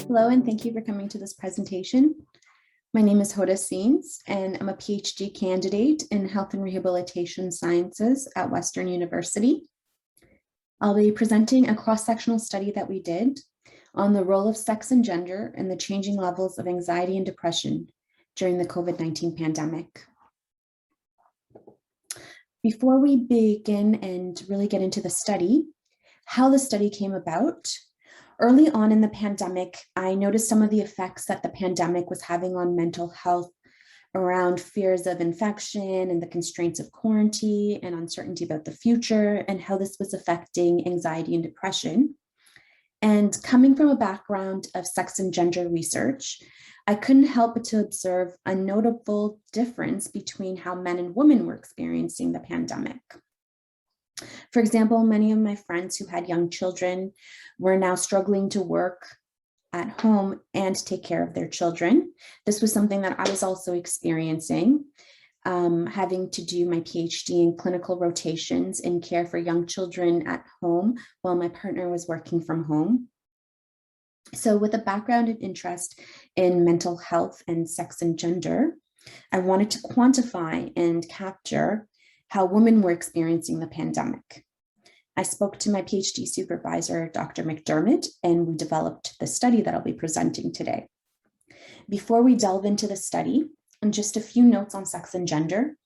Hello, and thank you for coming to this presentation. My name is Hoda Seens, and I'm a PhD candidate in Health and Rehabilitation Sciences at Western University. I'll be presenting a cross-sectional study that we did on the role of sex and gender and the changing levels of anxiety and depression during the COVID-19 pandemic. Before we begin and really get into the study, how the study came about. Early on in the pandemic, I noticed some of the effects that the pandemic was having on mental health around fears of infection and the constraints of quarantine and uncertainty about the future and how this was affecting anxiety and depression. And coming from a background of sex and gender research, I couldn't help but to observe a notable difference between how men and women were experiencing the pandemic. For example, many of my friends who had young children were now struggling to work at home and take care of their children. This was something that I was also experiencing, having to do my PhD in clinical rotations in care for young children at home while my partner was working from home. So with a background and interest in mental health and sex and gender, I wanted to quantify and capture how women were experiencing the pandemic. I spoke to my PhD supervisor, Dr. McDermott, and we developed the study that I'll be presenting today. Before we delve into the study, and just a few notes on sex and gender.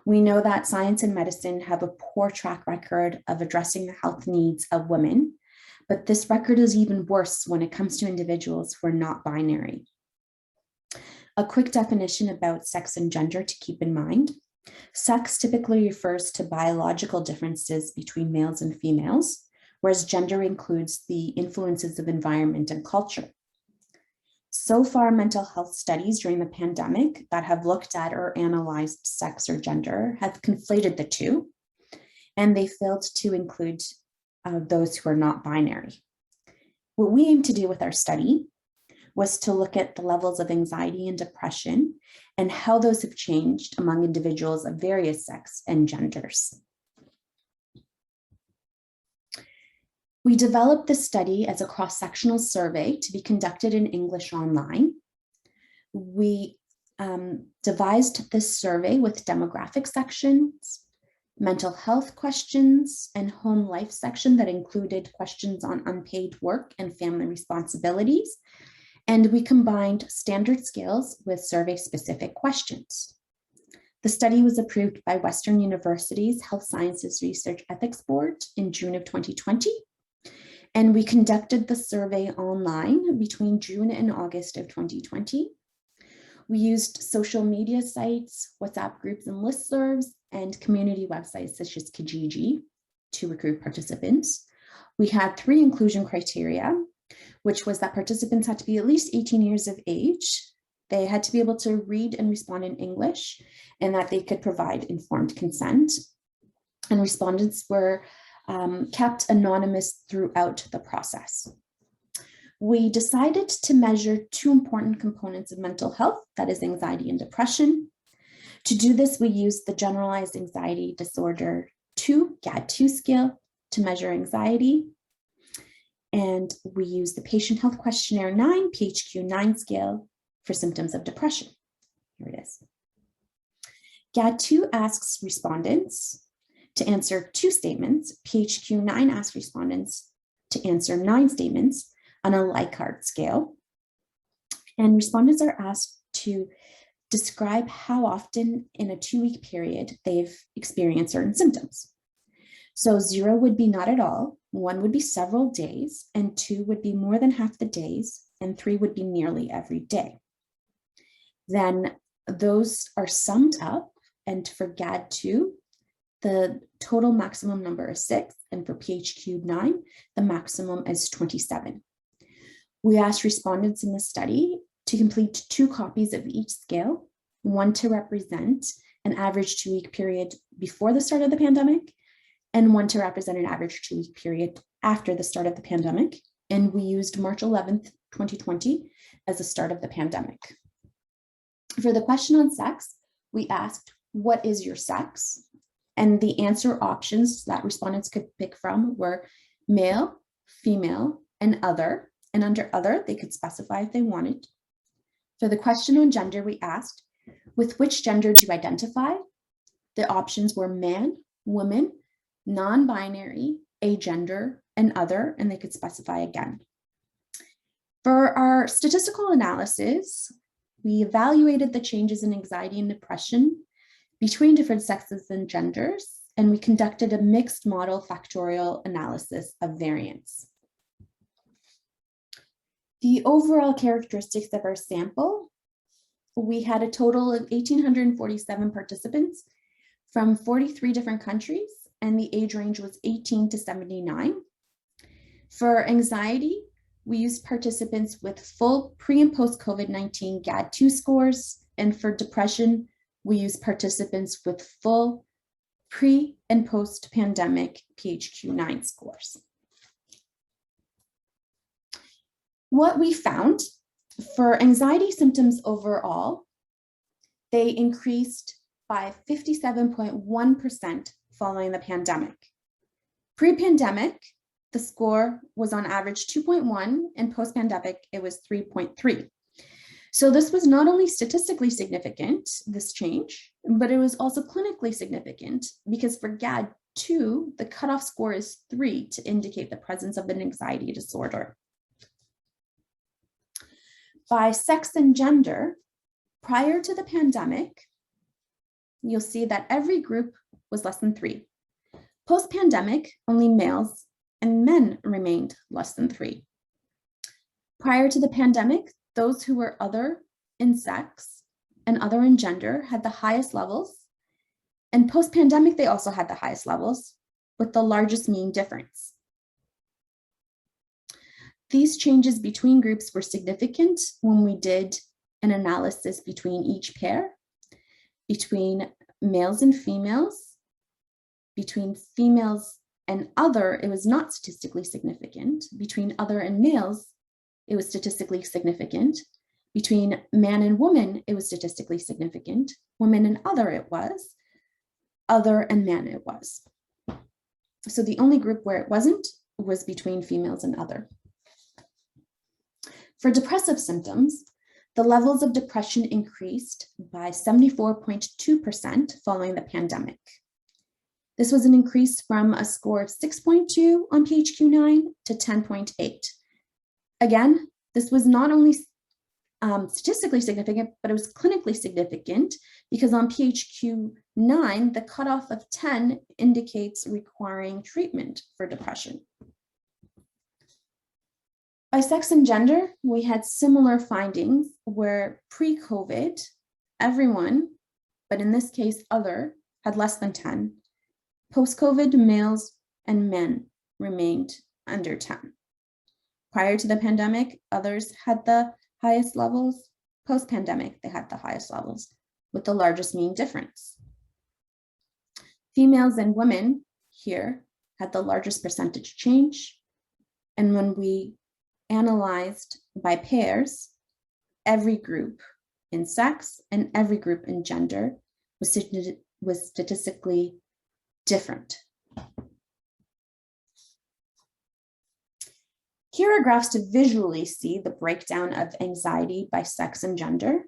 We know that science and medicine have a poor track record of addressing the health needs of women, but this record is even worse when it comes to individuals who are not binary. A quick definition about sex and gender to keep in mind. Sex typically refers to biological differences between males and females, whereas gender includes the influences of environment and culture. So far, mental health studies during the pandemic that have looked at or analyzed sex or gender have conflated the two, and they failed to include those who are not binary. What we aim to do with our study was to look at the levels of anxiety and depression and how those have changed among individuals of various sex and genders. We developed this study as a cross-sectional survey to be conducted in English online. We devised this survey with demographic sections, mental health questions, and home life section that included questions on unpaid work and family responsibilities. And we combined standard skills with survey-specific questions. The study was approved by Western University's Health Sciences Research Ethics Board in June of 2020. And we conducted the survey online between June and August of 2020. We used social media sites, WhatsApp groups and listservs, and community websites such as Kijiji to recruit participants. We had 3 inclusion criteria, which was that participants had to be at least 18 years of age, they had to be able to read and respond in English, and that they could provide informed consent. And respondents were kept anonymous throughout the process. We decided to measure 2 important components of mental health, that is anxiety and depression. To do this, we used the Generalized Anxiety Disorder 2, GAD-2 scale to measure anxiety. And we use the Patient Health Questionnaire 9, PHQ-9 scale for symptoms of depression. Here it is. GAD-2 asks respondents to answer 2 statements. PHQ-9 asks respondents to answer 9 statements on a Likert scale. And respondents are asked to describe how often in a 2-week period they've experienced certain symptoms. So 0 would be not at all, 1 would be several days, and 2 would be more than half the days, and 3 would be nearly every day. Then those are summed up, and for GAD-2, the total maximum number is 6, and for PHQ-9, the maximum is 27. We asked respondents in the study to complete 2 copies of each scale, 1 to represent an average 2-week period before the start of the pandemic, and 1 to represent an average 2-week period after the start of the pandemic. And we used March 11th, 2020 as the start of the pandemic. For the question on sex, we asked, what is your sex? And the answer options that respondents could pick from were male, female, and other. and under other, they could specify if they wanted. For the question on gender, we asked, with which gender do you identify? The options were man, woman, non-binary, agender, and other, and they could specify again. For our statistical analysis, we evaluated the changes in anxiety and depression between different sexes and genders, and we conducted a mixed model factorial analysis of variance. The overall characteristics of our sample, we had a total of 1,847 participants from 43 different countries, and the age range was 18 to 79. For anxiety, we used participants with full pre and post COVID-19 GAD-2 scores, and for depression, we used participants with full pre and post pandemic PHQ-9 scores. What we found for anxiety symptoms overall, they increased by 57.1% following the pandemic. Pre-pandemic, the score was on average 2.1, and post-pandemic, it was 3.3. So this was not only statistically significant, this change, but it was also clinically significant because for GAD-2, the cutoff score is 3 to indicate the presence of an anxiety disorder. By sex and gender, prior to the pandemic, you'll see that every group was less than 3. Post-pandemic, only males and men remained less than 3. Prior to the pandemic, those who were other in sex and other in gender had the highest levels, and post-pandemic, they also had the highest levels with the largest mean difference. These changes between groups were significant when we did an analysis between each pair, between males and females, between females and other, it was not statistically significant. Between other and males, it was statistically significant. Between man and woman, it was statistically significant. Women and other, it was. Other and man, it was. So the only group where it wasn't was between females and other. For depressive symptoms, the levels of depression increased by 74.2% following the pandemic. This was an increase from a score of 6.2 on PHQ-9 to 10.8. Again, this was not only statistically significant, but it was clinically significant because on PHQ-9, the cutoff of 10 indicates requiring treatment for depression. By sex and gender, we had similar findings where pre-COVID, everyone, but in this case, other, had less than 10. Post-COVID, males and men remained under 10. Prior to the pandemic, others had the highest levels. Post-pandemic, they had the highest levels with the largest mean difference. Females and women here had the largest percentage change. And when we analyzed by pairs, every group in sex and every group in gender was statistically different. Here are graphs to visually see the breakdown of anxiety by sex and gender.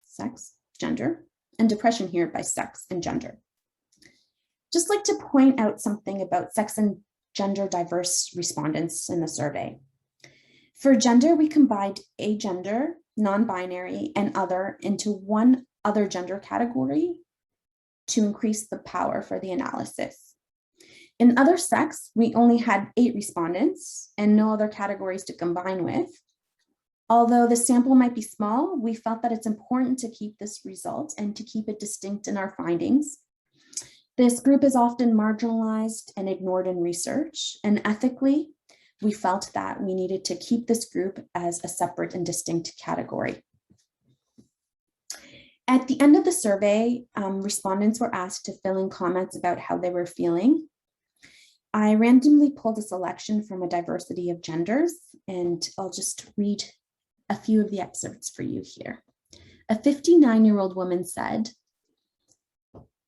Sex, gender, and depression here by sex and gender. Just like to point out something about sex and gender diverse respondents in the survey. For gender, we combined agender, non-binary, and other into one other gender category to increase the power for the analysis. In other sex, we only had 8 respondents and no other categories to combine with. Although the sample might be small, we felt that it's important to keep this result and to keep it distinct in our findings. This group is often marginalized and ignored in research, and ethically, we felt that we needed to keep this group as a separate and distinct category. At the end of the survey, respondents were asked to fill in comments about how they were feeling. I randomly pulled a selection from a diversity of genders, and I'll just read a few of the excerpts for you here. A 59-year-old woman said,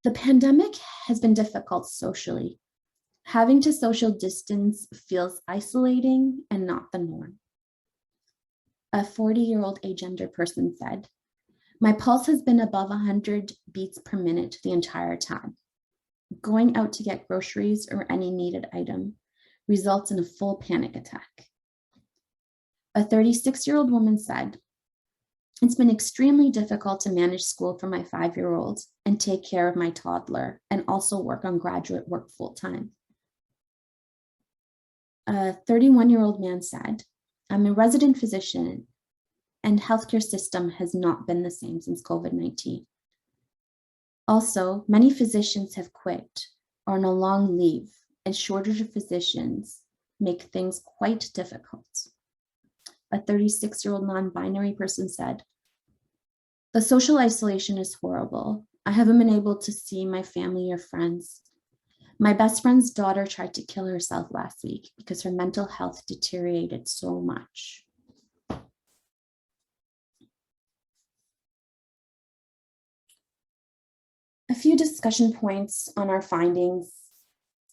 "The pandemic has been difficult socially. Having to social distance feels isolating and not the norm. A 40-year-old agender person said, "My pulse has been above 100 beats per minute the entire time. Going out to get groceries or any needed item results in a full panic attack." A 36-year-old woman said, "It's been extremely difficult to manage school for my 5-year-old and take care of my toddler and also work on graduate work full time." A 31-year-old man said, "I'm a resident physician and healthcare system has not been the same since COVID-19. Also, many physicians have quit or on a long leave, and shortage of physicians make things quite difficult." A 36-year-old non-binary person said, "The social isolation is horrible. I haven't been able to see my family or friends. My best friend's daughter tried to kill herself last week because her mental health deteriorated so much." A few discussion points on our findings.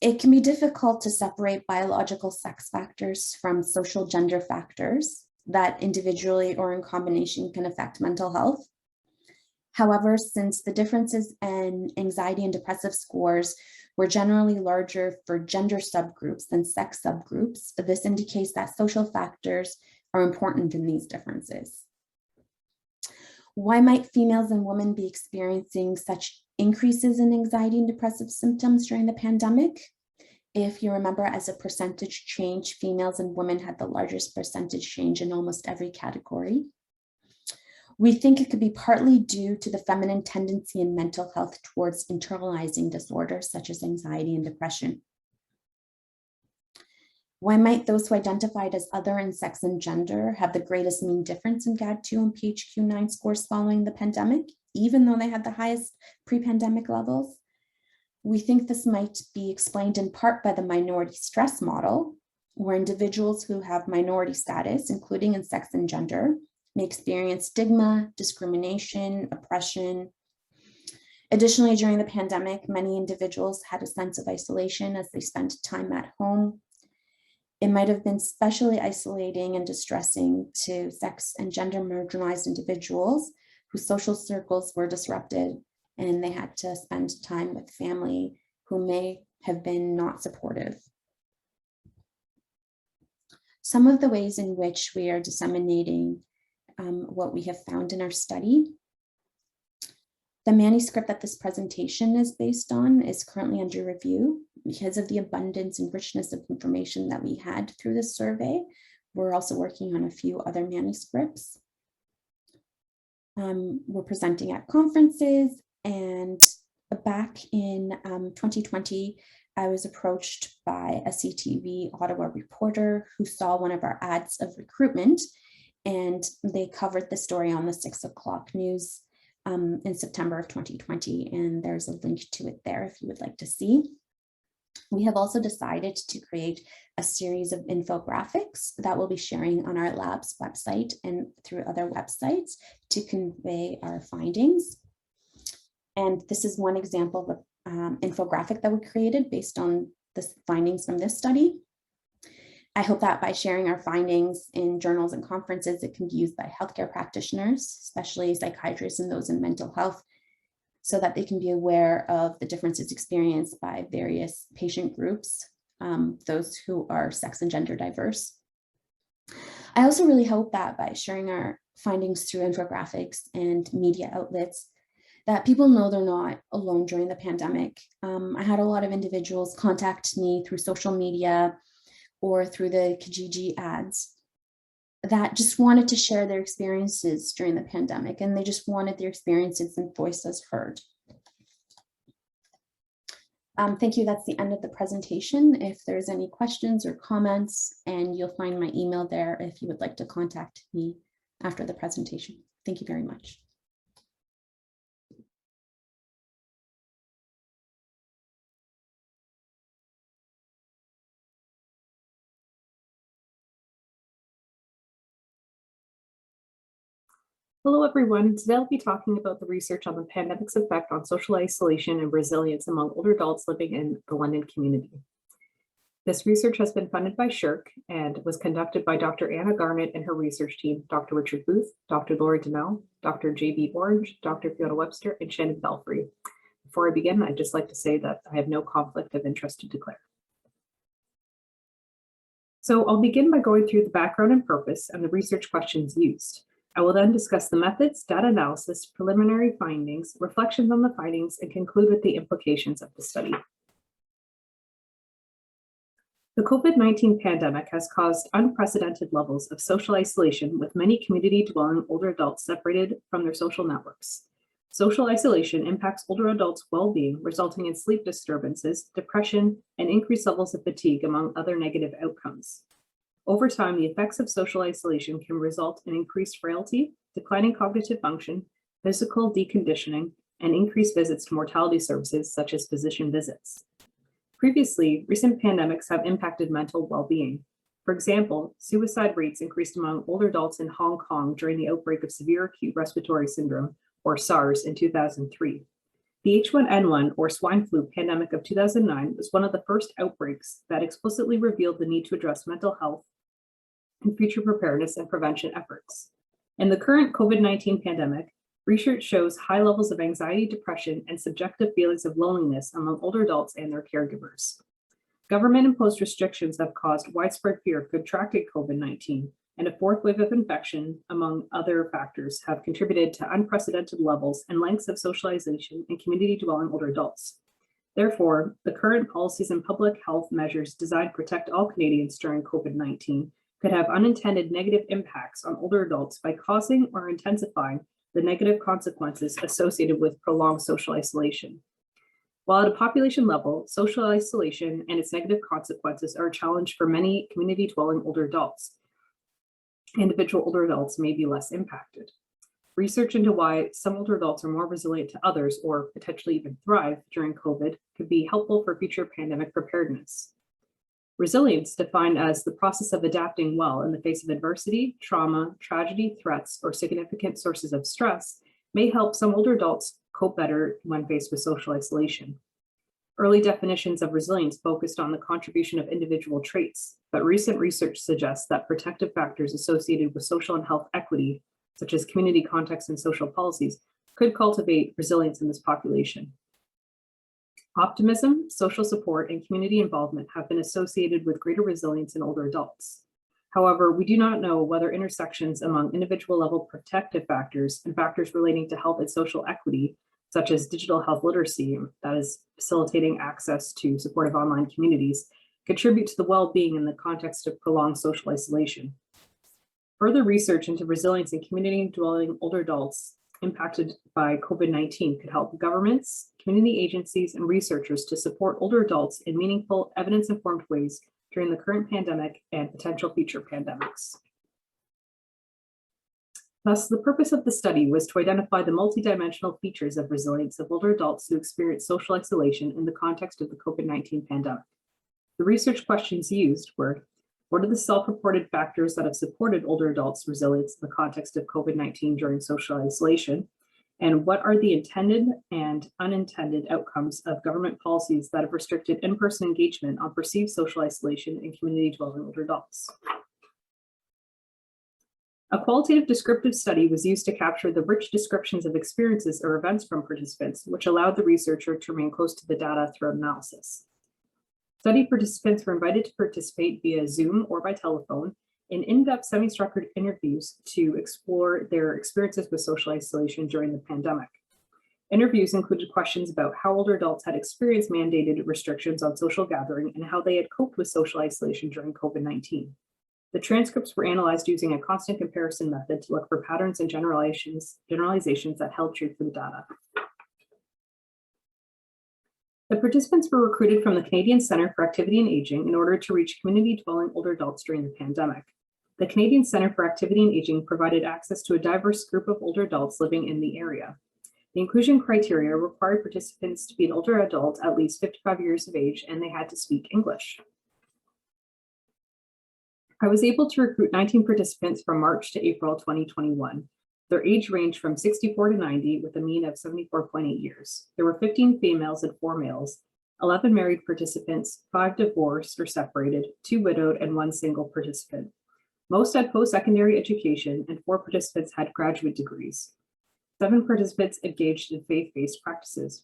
It can be difficult to separate biological sex factors from social gender factors that individually or in combination can affect mental health. However, since the differences in anxiety and depressive scores were generally larger for gender subgroups than sex subgroups, this indicates that social factors are important in these differences. Why might females and women be experiencing such increases in anxiety and depressive symptoms during the pandemic? If you remember, as a percentage change, females and women had the largest percentage change in almost every category. We think it could be partly due to the feminine tendency in mental health towards internalizing disorders such as anxiety and depression. Why might those who identified as other in sex and gender have the greatest mean difference in GAD-2 and PHQ-9 scores following the pandemic, even though they had the highest pre-pandemic levels? We think this might be explained in part by the minority stress model, where individuals who have minority status, including in sex and gender, may experience stigma, discrimination, oppression. Additionally, during the pandemic, many individuals had a sense of isolation as they spent time at home. It might have been especially isolating and distressing to sex and gender marginalized individuals whose social circles were disrupted and they had to spend time with family who may have been not supportive. Some of the ways in which we are disseminating what we have found in our study. The manuscript that this presentation is based on is currently under review because of the abundance and richness of information that we had through this survey. We're also working on a few other manuscripts. We're presenting at conferences, and back in 2020, I was approached by a CTV Ottawa reporter who saw one of our ads of recruitment, and they covered the story on the 6 o'clock news in September of 2020, and there's a link to it there if you would like to see. We have also decided to create a series of infographics that we'll be sharing on our lab's website and through other websites to convey our findings. And this is one example of an infographic that we created based on the findings from this study. I hope that by sharing our findings in journals and conferences, it can be used by healthcare practitioners, especially psychiatrists and those in mental health, so that they can be aware of the differences experienced by various patient groups, those who are sex and gender diverse. I also really hope that by sharing our findings through infographics and media outlets, that people know they're not alone during the pandemic. I had a lot of individuals contact me through social media or through the Kijiji ads that just wanted to share their experiences during the pandemic, and they just wanted their experiences and voices heard. Thank you. That's the end of the presentation. If there's any questions or comments, and you'll find my email there if you would like to contact me after the presentation. Thank you very much. Hello, everyone. Today I'll be talking about the research on the pandemic's effect on social isolation and resilience among older adults living in the London community. This research has been funded by SSHRC and was conducted by Dr. Anna Garnett and her research team, Dr. Richard Booth, Dr. Lori Donnell, Dr. J.B. Orange, Dr. Fiona Webster, and Shannon Belfry. Before I begin, I'd just like to say that I have no conflict of interest to declare. So I'll begin by going through the background and purpose and the research questions used. I will then discuss the methods, data analysis, preliminary findings, reflections on the findings, and conclude with the implications of the study. The COVID-19 pandemic has caused unprecedented levels of social isolation, with many community-dwelling older adults separated from their social networks. Social isolation impacts older adults' well-being, resulting in sleep disturbances, depression, and increased levels of fatigue, among other negative outcomes. Over time, the effects of social isolation can result in increased frailty, declining cognitive function, physical deconditioning, and increased visits to mortality services such as physician visits. Previously, recent pandemics have impacted mental well-being. For example, suicide rates increased among older adults in Hong Kong during the outbreak of severe acute respiratory syndrome, or SARS, in 2003. The H1N1 or swine flu pandemic of 2009 was one of the first outbreaks that explicitly revealed the need to address mental health and future preparedness and prevention efforts. In the current COVID-19 pandemic, research shows high levels of anxiety, depression, and subjective feelings of loneliness among older adults and their caregivers. Government-imposed restrictions have caused widespread fear of contracting COVID-19, and a fourth wave of infection, among other factors, have contributed to unprecedented levels and lengths of socialization in community-dwelling older adults. Therefore, the current policies and public health measures designed to protect all Canadians during COVID-19 could have unintended negative impacts on older adults by causing or intensifying the negative consequences associated with prolonged social isolation. While at a population level, social isolation and its negative consequences are a challenge for many community-dwelling older adults. Individual older adults may be less impacted. Research into why some older adults are more resilient to others, or potentially even thrive during COVID, could be helpful for future pandemic preparedness. Resilience, defined as the process of adapting well in the face of adversity, trauma, tragedy, threats, or significant sources of stress, may help some older adults cope better when faced with social isolation. Early definitions of resilience focused on the contribution of individual traits, but recent research suggests that protective factors associated with social and health equity, such as community context and social policies, could cultivate resilience in this population. Optimism, social support, and community involvement have been associated with greater resilience in older adults. However, we do not know whether intersections among individual-level protective factors and factors relating to health and social equity, such as digital health literacy, that is, facilitating access to supportive online communities, contribute to the well-being in the context of prolonged social isolation. Further research into resilience in community-dwelling older adults impacted by COVID-19 could help governments, community agencies, and researchers to support older adults in meaningful, evidence-informed ways during the current pandemic and potential future pandemics. Thus, the purpose of the study was to identify the multidimensional features of resilience of older adults who experience social isolation in the context of the COVID-19 pandemic. The research questions used were: what are the self-reported factors that have supported older adults' resilience in the context of COVID-19 during social isolation? And what are the intended and unintended outcomes of government policies that have restricted in-person engagement on perceived social isolation in community-dwelling older adults? A qualitative descriptive study was used to capture the rich descriptions of experiences or events from participants, which allowed the researcher to remain close to the data throughout analysis. Study participants were invited to participate via Zoom or by telephone in in-depth semi-structured interviews to explore their experiences with social isolation during the pandemic. Interviews included questions about how older adults had experienced mandated restrictions on social gathering and how they had coped with social isolation during COVID-19. The transcripts were analyzed using a constant comparison method to look for patterns and generalizations that held true for the data. The participants were recruited from the Canadian Centre for Activity and Aging in order to reach community-dwelling older adults during the pandemic. The Canadian Centre for Activity and Aging provided access to a diverse group of older adults living in the area. The inclusion criteria required participants to be an older adult at least 55 years of age, and they had to speak English. I was able to recruit 19 participants from March to April 2021. Their age ranged from 64 to 90 with a mean of 74.8 years. There were 15 females and 4 males. 11 married participants, 5 divorced or separated, 2 widowed, and 1 single participant. Most had post-secondary education, and 4 participants had graduate degrees. 7 participants engaged in faith-based practices.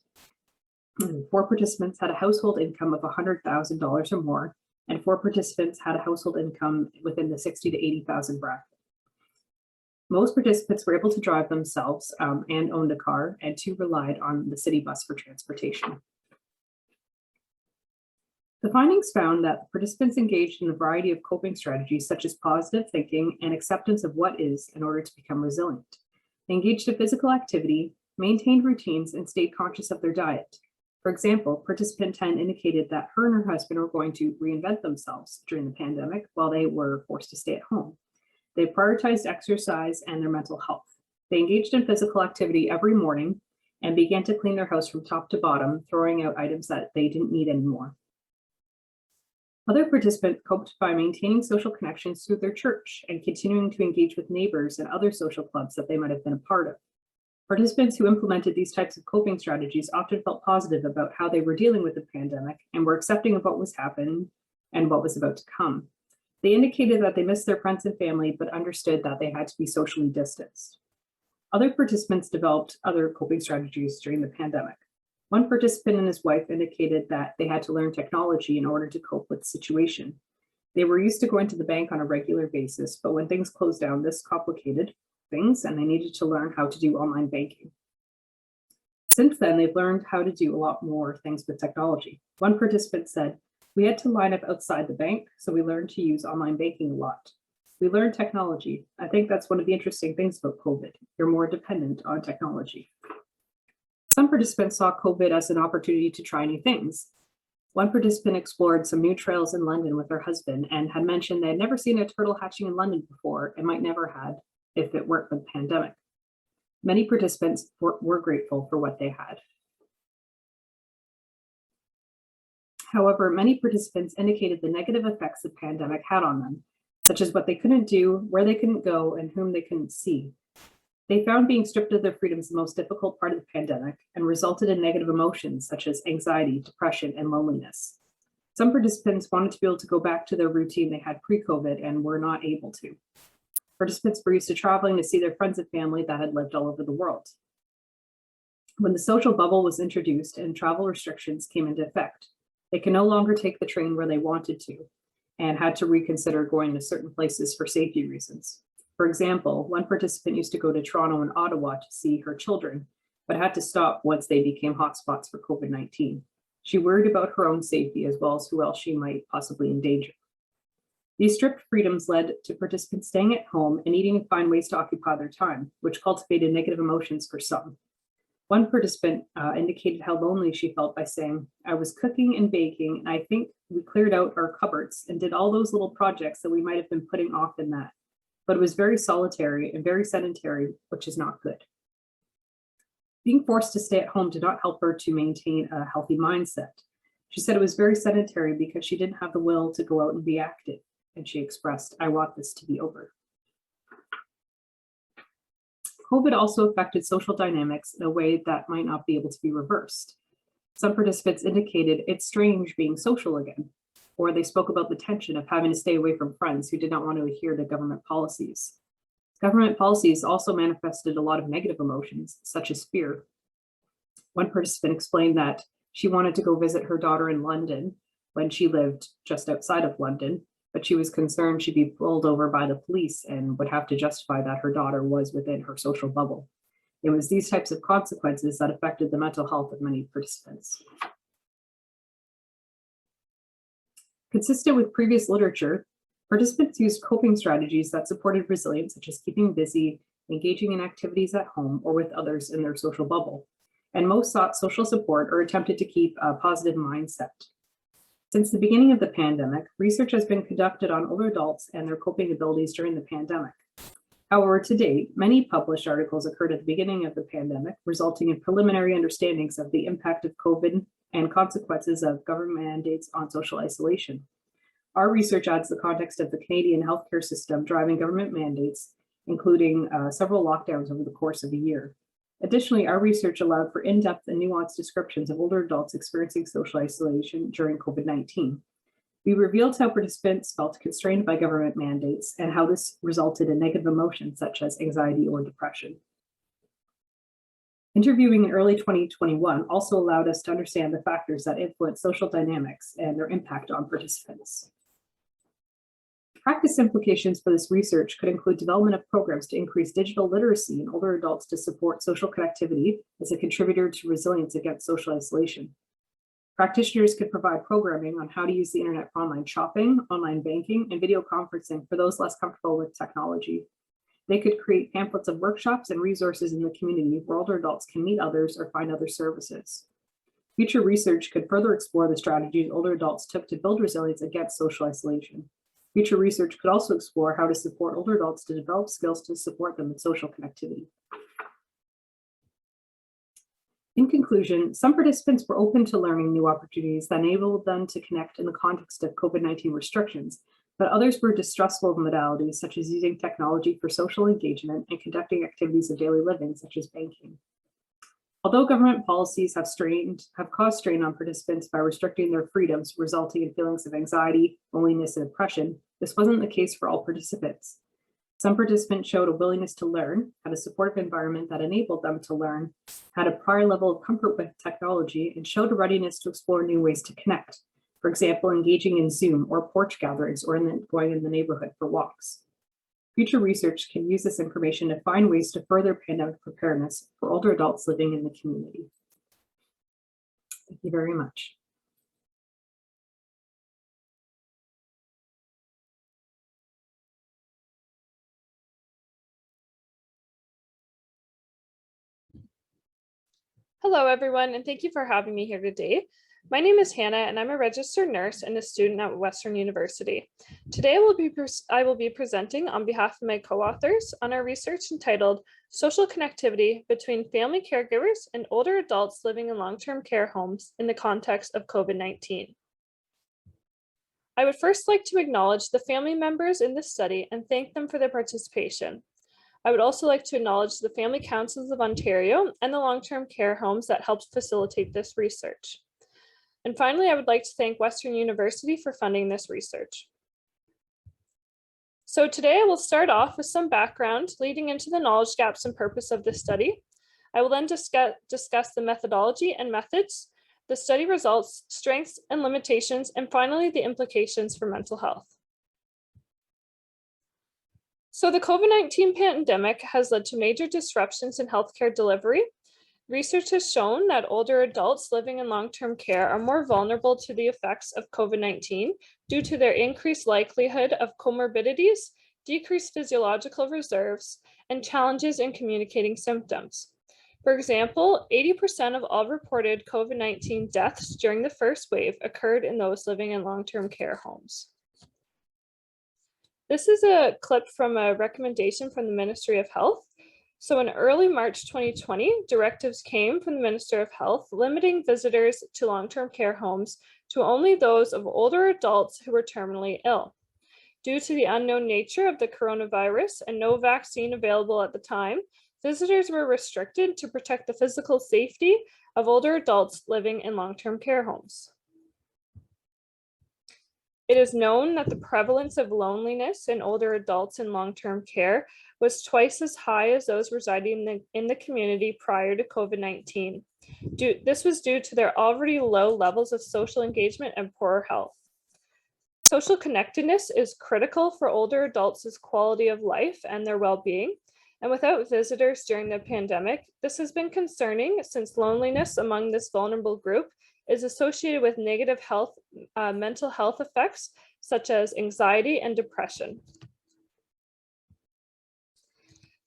4 participants had a household income of $100,000 or more, and 4 participants had a household income within the $60,000 to $80,000 bracket. Most participants were able to drive themselves and owned a car, and 2 relied on the city bus for transportation. The findings found that participants engaged in a variety of coping strategies such as positive thinking and acceptance of what is in order to become resilient. They engaged in physical activity, maintained routines, and stayed conscious of their diet. For example, participant 10 indicated that her and her husband were going to reinvent themselves during the pandemic while they were forced to stay at home. They prioritized exercise and their mental health. They engaged in physical activity every morning and began to clean their house from top to bottom, throwing out items that they didn't need anymore. Other participants coped by maintaining social connections through their church and continuing to engage with neighbors and other social clubs that they might have been a part of. Participants who implemented these types of coping strategies often felt positive about how they were dealing with the pandemic and were accepting of what was happening and what was about to come. They indicated that they missed their friends and family, but understood that they had to be socially distanced. Other participants developed other coping strategies during the pandemic. One participant and his wife indicated that they had to learn technology in order to cope with the situation. They were used to going to the bank on a regular basis, but when things closed down, this complicated things, and they needed to learn how to do online banking. Since then, they've learned how to do a lot more things with technology. One participant said, "We had to line up outside the bank, so we learned to use online banking a lot. We learned technology. I think that's one of the interesting things about COVID. You're more dependent on technology." Some participants saw COVID as an opportunity to try new things. One participant explored some new trails in London with her husband and had mentioned they had never seen a turtle hatching in London before and might never had if it weren't for the pandemic. Many participants were grateful for what they had. However, many participants indicated the negative effects the pandemic had on them, such as what they couldn't do, where they couldn't go, and whom they couldn't see. They found being stripped of their freedoms the most difficult part of the pandemic and resulted in negative emotions such as anxiety, depression, and loneliness. Some participants wanted to be able to go back to their routine they had pre-COVID and were not able to. Participants were used to traveling to see their friends and family that had lived all over the world. When the social bubble was introduced and travel restrictions came into effect, they could no longer take the train where they wanted to and had to reconsider going to certain places for safety reasons. For example, one participant used to go to Toronto and Ottawa to see her children, but had to stop once they became hotspots for COVID-19. She worried about her own safety as well as who else she might possibly endanger. These stripped freedoms led to participants staying at home and needing to find ways to occupy their time, which cultivated negative emotions for some. One participant indicated how lonely she felt by saying, "I was cooking and baking, and I think we cleared out our cupboards and did all those little projects that we might have been putting off in that. But it was very solitary and very sedentary, which is not good." Being forced to stay at home did not help her to maintain a healthy mindset. She said it was very sedentary because she didn't have the will to go out and be active. And she expressed, "I want this to be over." COVID also affected social dynamics in a way that might not be able to be reversed. Some participants indicated it's strange being social again, or they spoke about the tension of having to stay away from friends who did not want to adhere to government policies. Government policies also manifested a lot of negative emotions, such as fear. One participant explained that she wanted to go visit her daughter in London when she lived just outside of London, but she was concerned she'd be pulled over by the police and would have to justify that her daughter was within her social bubble. It was these types of consequences that affected the mental health of many participants. Consistent with previous literature, participants used coping strategies that supported resilience, such as keeping busy, engaging in activities at home or with others in their social bubble. And most sought social support or attempted to keep a positive mindset. Since the beginning of the pandemic, research has been conducted on older adults and their coping abilities during the pandemic. However, to date, many published articles occurred at the beginning of the pandemic, resulting in preliminary understandings of the impact of COVID and consequences of government mandates on social isolation. Our research adds the context of the Canadian healthcare system driving government mandates, including several lockdowns over the course of a year. Additionally, our research allowed for in-depth and nuanced descriptions of older adults experiencing social isolation during COVID-19. We revealed how participants felt constrained by government mandates and how this resulted in negative emotions such as anxiety or depression. Interviewing in early 2021 also allowed us to understand the factors that influence social dynamics and their impact on participants. Practice implications for this research could include development of programs to increase digital literacy in older adults to support social connectivity as a contributor to resilience against social isolation. Practitioners could provide programming on how to use the internet for online shopping, online banking, and video conferencing for those less comfortable with technology. They could create pamphlets of workshops and resources in the community where older adults can meet others or find other services. Future research could further explore the strategies older adults took to build resilience against social isolation. Future research could also explore how to support older adults to develop skills to support them in social connectivity. In conclusion, some participants were open to learning new opportunities that enabled them to connect in the context of COVID-19 restrictions, but others were distrustful of modalities such as using technology for social engagement and conducting activities of daily living such as banking. Although government policies have caused strain on participants by restricting their freedoms, resulting in feelings of anxiety, loneliness, and depression, this wasn't the case for all participants. Some participants showed a willingness to learn, had a supportive environment that enabled them to learn, had a prior level of comfort with technology, and showed a readiness to explore new ways to connect. For example, engaging in Zoom or porch gatherings or going in the neighborhood for walks. Future research can use this information to find ways to further pandemic preparedness for older adults living in the community. Thank you very much. Hello, everyone, and thank you for having me here today. My name is Hannah, and I'm a registered nurse and a student at Western University. Today, I will be presenting on behalf of my co-authors on our research entitled Social Connectivity Between Family Caregivers and Older Adults Living in Long-Term Care Homes in the Context of COVID-19. I would first like to acknowledge the family members in this study and thank them for their participation. I would also like to acknowledge the Family Councils of Ontario and the long-term care homes that helped facilitate this research. And finally, I would like to thank Western University for funding this research. So today I will start off with some background leading into the knowledge gaps and purpose of this study. I will then discuss the methodology and methods, the study results, strengths and limitations, and finally the implications for mental health. So the COVID-19 pandemic has led to major disruptions in healthcare delivery. Research has shown that older adults living in long-term care are more vulnerable to the effects of COVID-19 due to their increased likelihood of comorbidities, decreased physiological reserves, and challenges in communicating symptoms. For example, 80% of all reported COVID-19 deaths during the first wave occurred in those living in long-term care homes. This is a clip from a recommendation from the Ministry of Health. So in early March 2020, directives came from the Minister of Health limiting visitors to long-term care homes to only those of older adults who were terminally ill. Due to the unknown nature of the coronavirus and no vaccine available at the time, visitors were restricted to protect the physical safety of older adults living in long-term care homes. It is known that the prevalence of loneliness in older adults in long-term care was twice as high as those residing in the community prior to COVID-19. This was due to their already low levels of social engagement and poorer health. Social connectedness is critical for older adults' quality of life and their well-being. And without visitors during the pandemic, this has been concerning since loneliness among this vulnerable group is associated with negative mental health effects such as anxiety and depression.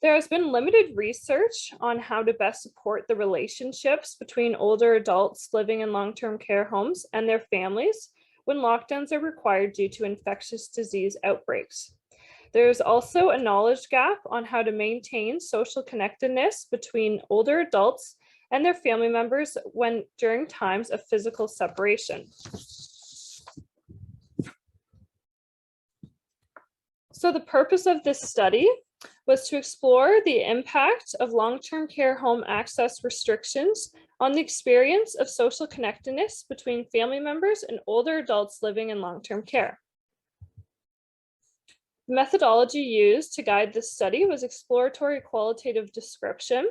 There has been limited research on how to best support the relationships between older adults living in long-term care homes and their families when lockdowns are required due to infectious disease outbreaks. There is also a knowledge gap on how to maintain social connectedness between older adults and their family members during times of physical separation. So the purpose of this study was to explore the impact of long-term care home access restrictions on the experience of social connectedness between family members and older adults living in long-term care. The methodology used to guide this study was exploratory qualitative description.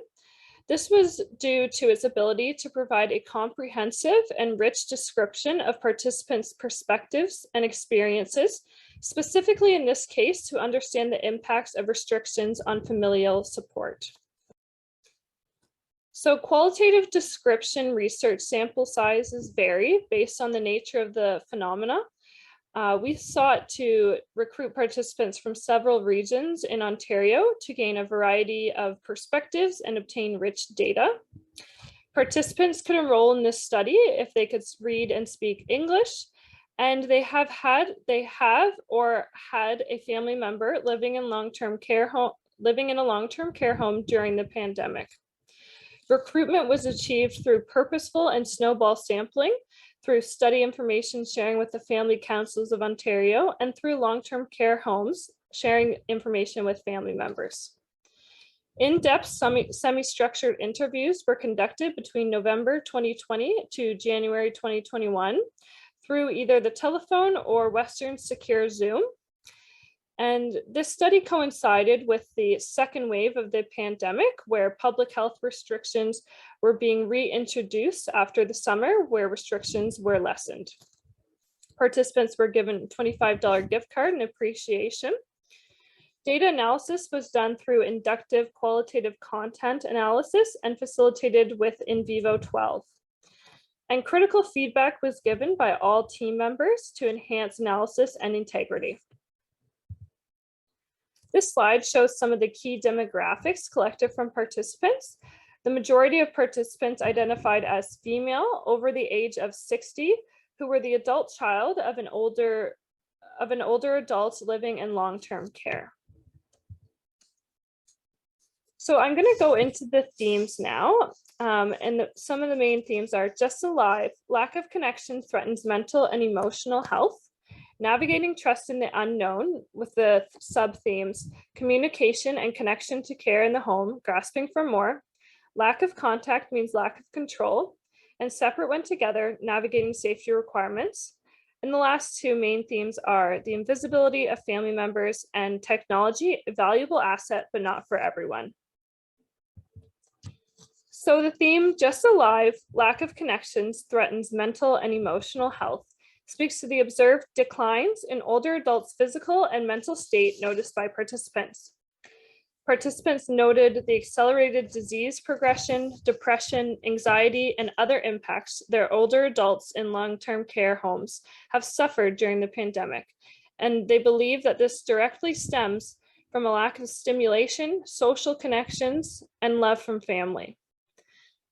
This was due to its ability to provide a comprehensive and rich description of participants' perspectives and experiences, specifically in this case to understand the impacts of restrictions on familial support. So qualitative description research sample sizes vary based on the nature of the phenomena. We sought to recruit participants from several regions in Ontario to gain a variety of perspectives and obtain rich data. Participants could enroll in this study if they could read and speak English, and they have or had a family member living in a long-term care home during the pandemic. Recruitment was achieved through purposeful and snowball sampling, through study information sharing with the Family Councils of Ontario, and through long-term care homes sharing information with family members. In-depth semi-structured interviews were conducted between November 2020 to January 2021 through either the telephone or Western Secure Zoom. And this study coincided with the second wave of the pandemic, where public health restrictions were being reintroduced after the summer, where restrictions were lessened. Participants were given a $25 gift card in appreciation. Data analysis was done through inductive qualitative content analysis and facilitated with in vivo 12. And critical feedback was given by all team members to enhance analysis and integrity. This slide shows some of the key demographics collected from participants. The majority of participants identified as female over the age of 60, who were the adult child of an older adult living in long-term care. So I'm going to go into the themes now. Some of the main themes are just alive, lack of connection threatens mental and emotional health, navigating trust in the unknown with the sub-themes, communication and connection to care in the home, grasping for more, lack of contact means lack of control, and separate when together, navigating safety requirements. And the last two main themes are the invisibility of family members and technology, a valuable asset, but not for everyone. So the theme, just alive, lack of connections threatens mental and emotional health, speaks to the observed declines in older adults' physical and mental state noticed by participants. Participants noted the accelerated disease progression, depression, anxiety, and other impacts their older adults in long-term care homes have suffered during the pandemic. And they believe that this directly stems from a lack of stimulation, social connections, and love from family.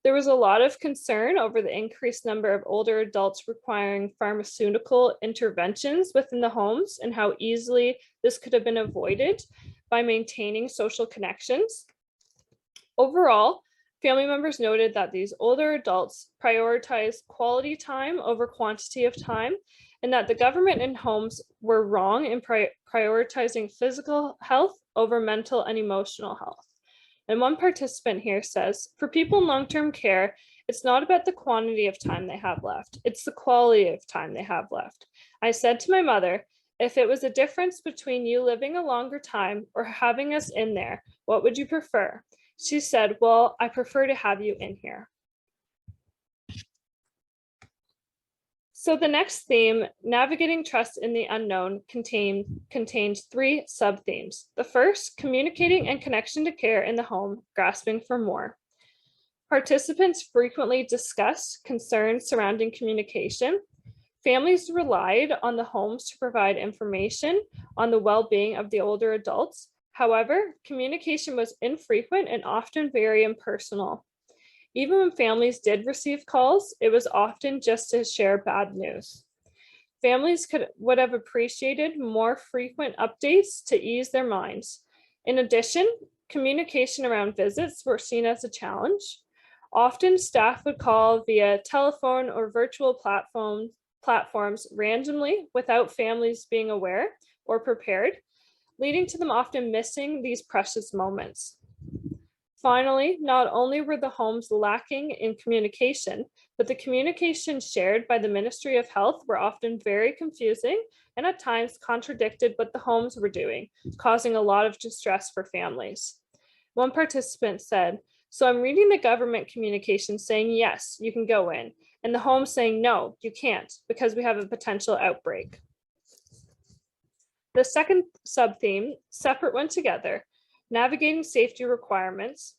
There was a lot of concern over the increased number of older adults requiring pharmaceutical interventions within the homes and how easily this could have been avoided by maintaining social connections. Overall, family members noted that these older adults prioritize quality time over quantity of time, and that the government and homes were wrong in prioritizing physical health over mental and emotional health. And one participant here says, for people in long-term care, it's not about the quantity of time they have left, it's the quality of time they have left. I said to my mother, if it was a difference between you living a longer time or having us in there, what would you prefer? She said, well, I prefer to have you in here. So the next theme, navigating trust in the unknown, contains three sub-themes. The first, communicating and connection to care in the home, grasping for more. Participants frequently discussed concerns surrounding communication. Families relied on the homes to provide information on the well-being of the older adults. However, communication was infrequent and often very impersonal. Even when families did receive calls, it was often just to share bad news. Families would have appreciated more frequent updates to ease their minds. In addition, communication around visits were seen as a challenge. Often staff would call via telephone or virtual platforms randomly without families being aware or prepared. leading to them often missing these precious moments. Finally, not only were the homes lacking in communication, but the communication shared by the Ministry of Health were often very confusing and at times contradicted what the homes were doing, causing a lot of distress for families. One participant said, "So I'm reading the government communication saying, yes, you can go in, and the home saying, no, you can't, because we have a potential outbreak." The second sub-theme, separate when together, navigating safety requirements.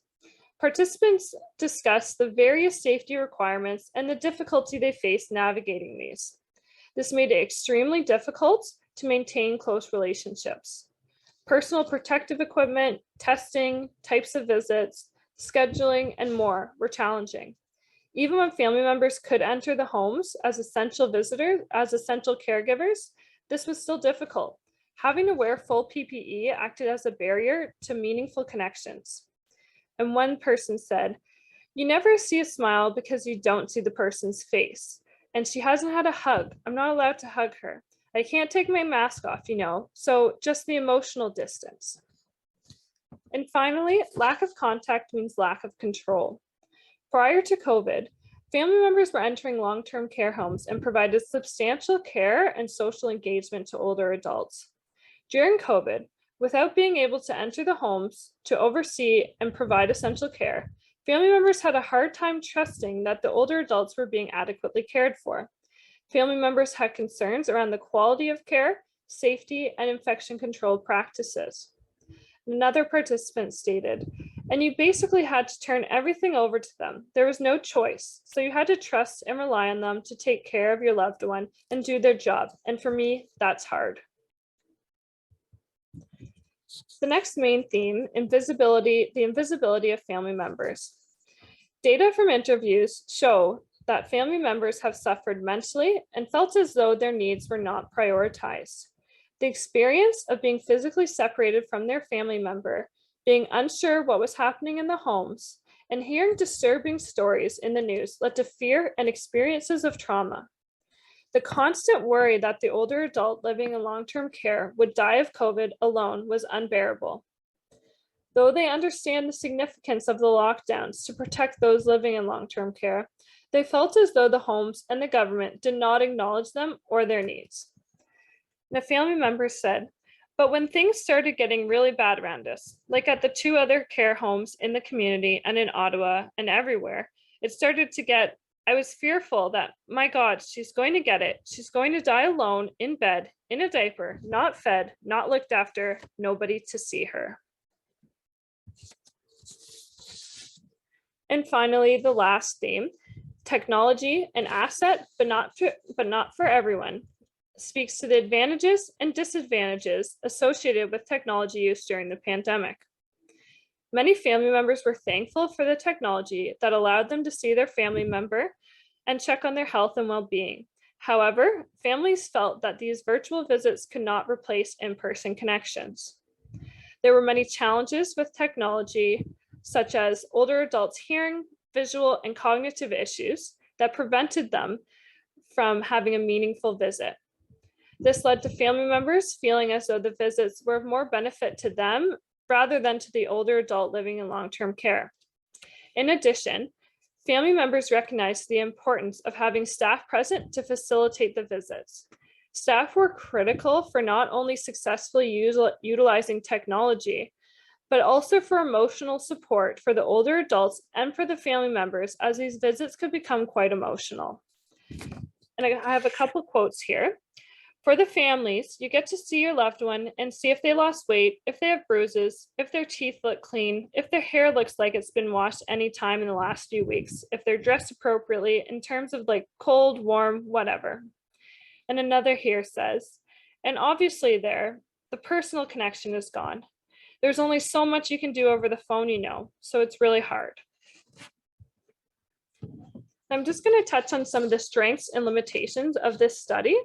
Participants discussed the various safety requirements and the difficulty they face navigating these. This made it extremely difficult to maintain close relationships. Personal protective equipment, testing, types of visits, scheduling, and more were challenging. Even when family members could enter the homes as essential visitors, as essential caregivers, this was still difficult. Having to wear full PPE acted as a barrier to meaningful connections. And one person said, "You never see a smile because you don't see the person's face. And she hasn't had a hug. I'm not allowed to hug her. I can't take my mask off, so just the emotional distance." And finally, lack of contact means lack of control. Prior to COVID, family members were entering long-term care homes and provided substantial care and social engagement to older adults. During COVID, without being able to enter the homes to oversee and provide essential care, family members had a hard time trusting that the older adults were being adequately cared for. Family members had concerns around the quality of care, safety, and infection control practices. Another participant stated, "And you basically had to turn everything over to them. There was no choice. So you had to trust and rely on them to take care of your loved one and do their job. And for me, that's hard." The next main theme, the invisibility of family members. Data from interviews show that family members have suffered mentally and felt as though their needs were not prioritized. The experience of being physically separated from their family member, being unsure what was happening in the homes, and hearing disturbing stories in the news led to fear and experiences of trauma. The constant worry that the older adult living in long-term care would die of COVID alone was unbearable. Though they understand the significance of the lockdowns to protect those living in long-term care, they felt as though the homes and the government did not acknowledge them or their needs. The family members said, "But when things started getting really bad around us, like at the 2 other care homes in the community and in Ottawa and everywhere, I was fearful that, my God, she's going to get it. She's going to die alone in bed, in a diaper, not fed, not looked after, nobody to see her." And finally, the last theme, technology, an asset, but not for everyone, speaks to the advantages and disadvantages associated with technology use during the pandemic. Many family members were thankful for the technology that allowed them to see their family member and check on their health and well-being. However, families felt that these virtual visits could not replace in-person connections. There were many challenges with technology, such as older adults' hearing, visual, and cognitive issues that prevented them from having a meaningful visit. This led to family members feeling as though the visits were of more benefit to them rather than to the older adult living in long-term care. In addition, family members recognized the importance of having staff present to facilitate the visits. Staff were critical for not only successfully utilizing technology, but also for emotional support for the older adults and for the family members, as these visits could become quite emotional. And I have a couple quotes here. "For the families, you get to see your loved one and see if they lost weight, if they have bruises, if their teeth look clean, if their hair looks like it's been washed any time in the last few weeks, if they're dressed appropriately in terms of like cold, warm, whatever." And another here says, "And obviously the personal connection is gone. There's only so much you can do over the phone, so it's really hard." I'm just going to touch on some of the strengths and limitations of this study.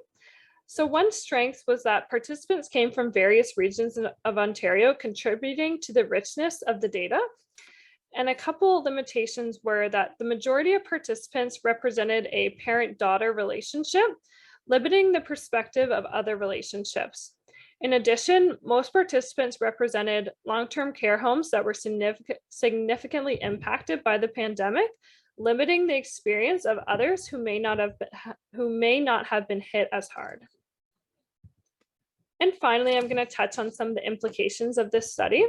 So one strength was that participants came from various regions of Ontario, contributing to the richness of the data. And a couple of limitations were that the majority of participants represented a parent-daughter relationship, limiting the perspective of other relationships. In addition, most participants represented long-term care homes that were significantly impacted by the pandemic, limiting the experience of others who may not have been hit as hard. And finally, I'm going to touch on some of the implications of this study.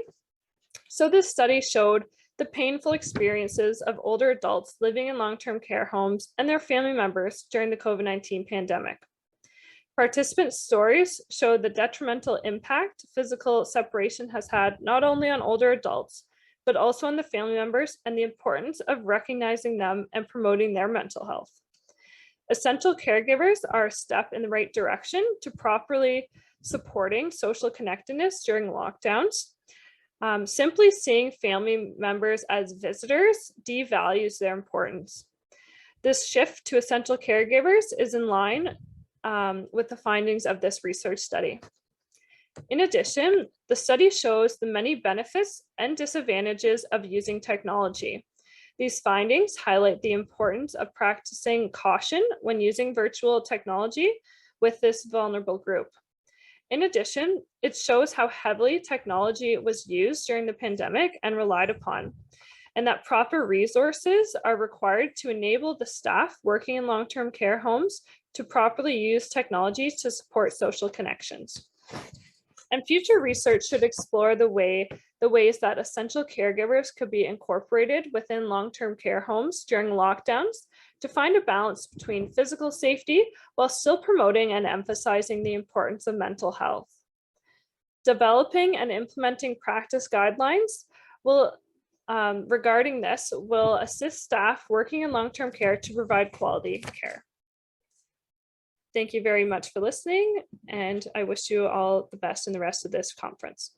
So this study showed the painful experiences of older adults living in long-term care homes and their family members during the COVID-19 pandemic. Participant stories showed the detrimental impact physical separation has had not only on older adults, but also on the family members, and the importance of recognizing them and promoting their mental health. Essential caregivers are a step in the right direction to properly supporting social connectedness during lockdowns. Simply seeing family members as visitors devalues their importance. This shift to essential caregivers is in line with the findings of this research study. In addition, the study shows the many benefits and disadvantages of using technology. These findings highlight the importance of practicing caution when using virtual technology with this vulnerable group. In addition, it shows how heavily technology was used during the pandemic and relied upon, and that proper resources are required to enable the staff working in long-term care homes to properly use technology to support social connections. And future research should explore the ways that essential caregivers could be incorporated within long-term care homes during lockdowns to find a balance between physical safety while still promoting and emphasizing the importance of mental health. Developing and implementing practice guidelines regarding this will assist staff working in long-term care to provide quality care. Thank you very much for listening, and I wish you all the best in the rest of this conference.